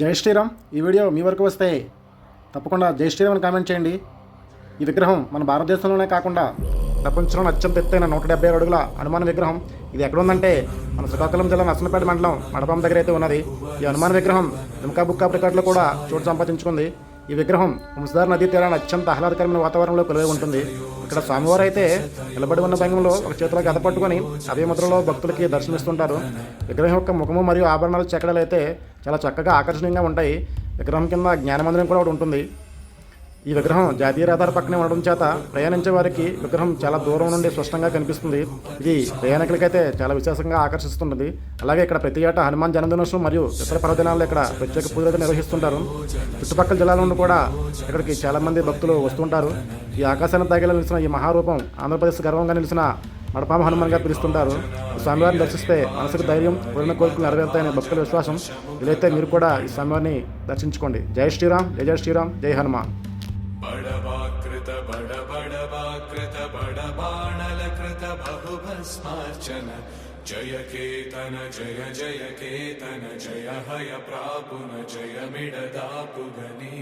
జై శ్రీరామ్. ఈ వీడియో మీ వరకు వస్తే తప్పకుండా జై శ్రీరామ్ అని కామెంట్ చేయండి. ఈ విగ్రహం మన భారతదేశంలోనే కాకుండా ప్రపంచంలో అత్యంత ఎత్తైన 170 అడుగుల హనుమాన్ విగ్రహం. ఇది ఎక్కడ ఉందంటే మన శ్రీకాకుళం జిల్లా నర్సనపేట మండలం మడపాం దగ్గర అయితే ఉన్నది. ఈ హనుమాన్ విగ్రహం లిమ్కా బుక్ ఆఫ్ రికార్డులో కూడా చోటు సంపాదించుకుంది. ఈ విగ్రహం వంశధార నదీ తీరాన అత్యంత ఆహ్లాదకరమైన వాతావరణంలో కొలువై ఉంటుంది. ఇక్కడ స్వామివారు అయితే నిలబడి ఉన్న భంగిమలో ఒక చేతిలో గద పట్టుకొని అభయముద్రలో భక్తులకి దర్శనమిస్తుంటారు. విగ్రహం యొక్క ముఖము మరియు ఆభరణాలు చెక్కడలు అయితే చాలా చక్కగా ఆకర్షణీయంగా ఉంటాయి. విగ్రహం కింద జ్ఞానమందిరం కూడా ఒకటి ఉంటుంది. ఈ విగ్రహం జాతీయ రహదారి పక్కనే ఉండడం చేత ప్రయాణించే వారికి విగ్రహం చాలా దూరం నుండి స్పష్టంగా కనిపిస్తుంది. ఇది ప్రయాణికులకైతే చాలా విశేషంగా ఆకర్షిస్తుంటుంది. అలాగే ఇక్కడ ప్రతి ఏటా హనుమాన్ జన్మదినోత్సవం మరియు ఇతర పర్వదినాల్లో ఇక్కడ ప్రత్యేక పూజలు నిర్వహిస్తుంటారు. చుట్టుపక్కల జిల్లాల నుండి కూడా ఇక్కడికి చాలామంది భక్తులు వస్తుంటారు. ఈ ఆకాశాన్ని తాగిలా నిలిచిన ఈ మహారూపం ఆంధ్రప్రదేశ్ గర్వంగా నిలిచిన మడపామ హనుమాన్గా పిలుస్తుంటారు. స్వామివారిని దర్శిస్తే మనసుకు ధైర్యం, కోరిన కోరికలు నెరవేరుతాయనే భక్తుల విశ్వాసం. వీలైతే మీరు కూడా ఈ స్వామివారిని దర్శించుకోండి. జై శ్రీరామ్, జై జై శ్రీరామ్, జై హనుమాన్. बड़वाकृत बड़वाकृत बड़बाणलकृत बहुभस्मार्चन जय केतन जय जय केतन जय हय प्रापुन जय मिडदापुगनी।